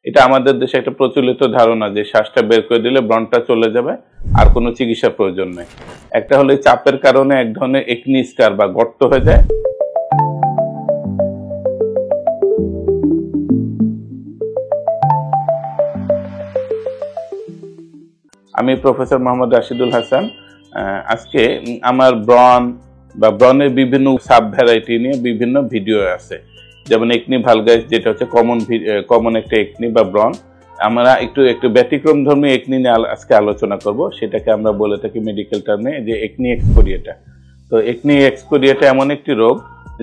এটা আমাদের দেশে একটা প্রচলিত ধারণা যে শ্বাসটা বের করে দিলে ব্রণটা চলে যাবে, আর কোনো চিকিৎসার প্রয়োজন নেই। একটা হলো চাপের কারণে এক ধরনের একনি স্কার বা গর্ত হয়ে যায়। আমি প্রফেসর মোহাম্মদ রাশিদুল হাসান। আজকে আমার ব্রণ বা ব্রণের বিভিন্ন সাব ভ্যারাইটি নিয়ে বিভিন্ন ভিডিও আছে, যেমন একনি ভালগাইস, যেটা হচ্ছে কমন একটা একনি বা ব্রণ। আমরা একটু ব্যতিক্রম ধর্মী একনি নিয়ে আজকে আলোচনা করব। সেটাকে আমরা বলে থাকি মেডিকেল টার্মে যে একনি এক্সকোরিয়েটা। তো একনি এক্সকোরিয়েটা এমন একটি রোগ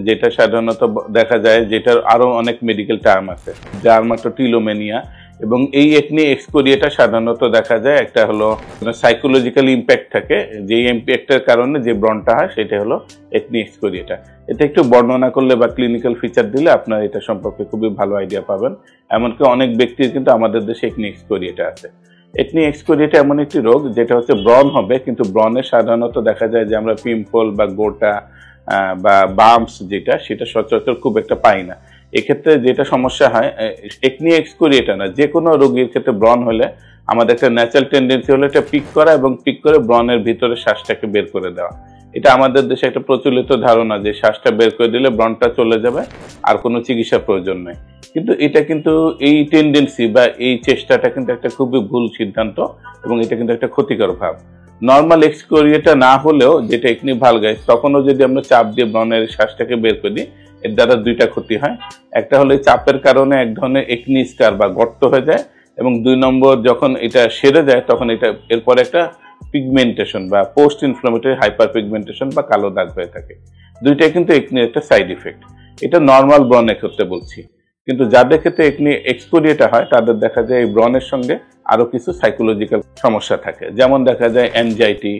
যেটা সাধারণত দেখা যায়, যেটার আরো অনেক মেডিকেল টার্ম আছে, ডার্মাটোটিলোমেনিয়া। এবং এই একনি এক্সকোরিয়েটা সাধারণত দেখা যায় একটা হলো সাইকোলজিক্যাল ইম্প্যাক্ট থাকে, যে ইম্প্যাক্টের কারণে যে ব্রণটা হয় সেটা হলো একনি এক্সকোরিয়েটা। এটা একটু বর্ণনা করলে বা ক্লিনিক্যাল ফিচার দিলে আপনারা এটা সম্পর্কে খুবই ভালো আইডিয়া পাবেন। এমনকি অনেক ব্যক্তির কিন্তু আমাদের দেশে একনি এক্সকোরিয়েটা আছে। একনি এক্সকোরিয়েটা এমন একটি রোগ যেটা হচ্ছে ব্রণ হবে, কিন্তু ব্রণে সাধারণত দেখা যায় যে আমরা পিম্পল বা গোটা বা বাম্পস যেটা, সেটা সচরাচর খুব একটা পাই না। এক্ষেত্রে যেটা সমস্যা হয়, একনি এক্সকোরিয়েটা না, যে কোনো রোগীর ক্ষেত্রে ব্রণ হলে আমাদের একটা ন্যাচারাল টেন্ডেন্সি হলো এটা পিক করা এবং পিক করে ব্রণের ভিতরে শ্বাসটাকে বের করে দেওয়া। এটা আমাদের দেশে একটা প্রচলিত ধারণা যে শ্বাসটা বের করে দিলে ব্রণটা চলে যাবে, আর কোনো চিকিৎসার প্রয়োজন নেই। কিন্তু এটা কিন্তু এই টেন্ডেন্সি বা এই চেষ্টাটা কিন্তু একটা খুবই ভুল সিদ্ধান্ত, এবং এটা কিন্তু একটা ক্ষতিকর ভাব। নর্মাল এক্সকোরিয়েটা না হলেও যেটা একনি ভালগাইস, তখনও যদি আমরা চাপ দিয়ে ব্রণের শ্বাসটাকে বের করে দিই, এর দ্বারা দুইটা ক্ষতি হয়। একটা হলো চাপের কারণে এক ধরনের একনি স্কার বা গর্ত হয়ে যায়, এবং 2 নম্বর যখন এটা সেরে যায় তখন এটা এরপরে একটা পিগমেন্টেশন বা পোস্ট ইনফ্লামেটরি হাইপার পিগমেন্টেশন বা কালো দাগ হয়ে থাকে। দুইটাই কিন্তু একনির একটা সাইড ইফেক্ট। এটা নর্মাল ব্রণের ক্ষেত্রে বলছি, কিন্তু যাদের ক্ষেত্রে একনি এক্সকোরিয়েটা হয় তাদের দেখা যায় এই ব্রণের সঙ্গে আরো কিছু সাইকোলজিক্যাল সমস্যা থাকে, যেমন দেখা যায় অ্যাংজাইটি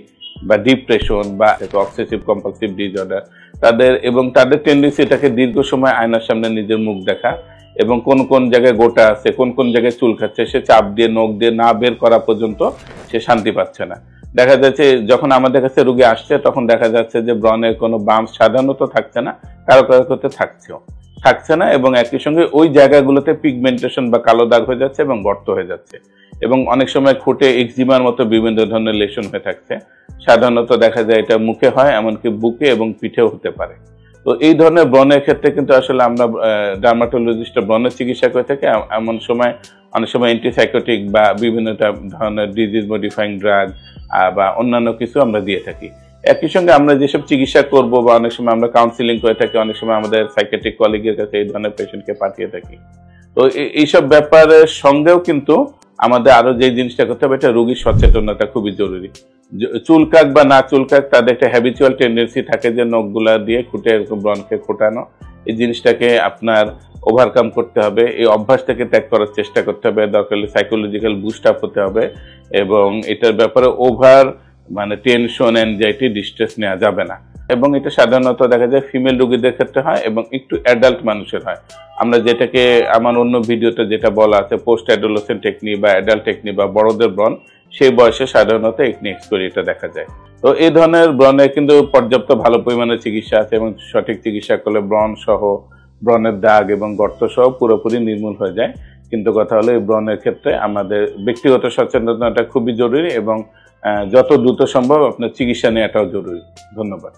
বা ডিপ্রেশন বা অবসেসিভ কম্পালসিভ ডিসঅর্ডার তাদের টেন্ডেন্সি এটাকে দীর্ঘ সময় আয়নার সামনে নিজের মুখ দেখা, এবং কোন কোন জায়গায় গোটা আছে, কোন জায়গায় চুল খাচ্ছে, সে চাপ দিয়ে নখ দিয়ে না বের করা পর্যন্ত সে শান্তি পাচ্ছে না। দেখা যাচ্ছে যখন আমাদের কাছে রোগী আসছে তখন দেখা যাচ্ছে যে ব্রণের কোনো বাম্পস সাধারণত থাকছে না, কারো ক্ষেত্রে থাকছে না, এবং একই সঙ্গে ওই জায়গাগুলোতে পিগমেন্টেশন বা কালো দাগ হয়ে যাচ্ছে এবং গর্ত হয়ে যাচ্ছে, এবং অনেক সময় খুঁটে এক্সিমার মতো বিভিন্ন ধরনের লেশন হয়ে থাকছে। সাধারণত দেখা যায় এটা মুখে হয়, এমনকি বুকে এবং পিঠেও হতে পারে। তো এই ধরনের ব্রণের ক্ষেত্রে কিন্তু আসলে আমরা ডার্মাটোলজিস্ট ব্রণের চিকিৎসা করে থাকি। অনেক সময় অ্যান্টিসাইকোটিক বা বিভিন্ন ধরনের ডিজিজ মডিফাইং ড্রাগ বা অন্যান্য কিছু আমরা দিয়ে থাকি। একই সঙ্গে আমরা যেসব চিকিৎসা করব বা অনেক সময় আমরা কাউন্সিলিং করে থাকি, অনেক সময় আমাদের সাইকিয়াট্রিক কলিগের কাছে এই ধরনের পেশেন্টকে পাঠিয়ে থাকি। তো এইসব ব্যাপারের সঙ্গেও কিন্তু আমাদের আরো যে জিনিসটা করতে হবে, এটা রোগীর সচেতনতা খুবই জরুরি। চুলকাক বা না চুলকাক, তাদের একটা হ্যাবিচুয়াল টেন্ডেন্সি থাকে যে নখগুলা দিয়ে খুঁটে এরকম ব্রণকে খোটানো। এই জিনিসটাকে আপনার ওভারকাম করতে হবে, এই অভ্যাসটাকে ত্যাগ করার চেষ্টা করতে হবে, দরকার হলে সাইকোলজিক্যাল বুস্ট আপ হতে হবে, এবং এটার ব্যাপারে ওভার টেনশন, অ্যাংজাইটি, ডিস্ট্রেস নেওয়া যাবে না। এবং এটা সাধারণত দেখা যায় ফিমেল রোগীদের ক্ষেত্রে হয় এবং একটু অ্যাডাল্ট মানুষের হয়। আমরা যেটাকে আমার অন্য ভিডিওতে যেটা বলা আছে পোস্ট অ্যাডোলেসেন্ট টেকনি বা অ্যাডাল্ট টেকনি বা বড়দের ব্রণ, সেই বয়সে সাধারণত একনি এক্সকোরিয়েটা দেখা যায়। তো এই ধরনের ব্রণের কিন্তু পর্যাপ্ত ভালো পরিমাণে চিকিৎসা আছে, এবং সঠিক চিকিৎসা করলে ব্রণ সহ, ব্রণের দাগ এবং গর্ত সহ পুরোপুরি নির্মূল হয়ে যায়। কিন্তু কথা হলো এই ব্রণের ক্ষেত্রে আমাদের ব্যক্তিগত সচেতনতা খুবই জরুরি, এবং যত দ্রুত সম্ভব আপনার চিকিৎসা নেওয়াটাও জরুরি। ধন্যবাদ।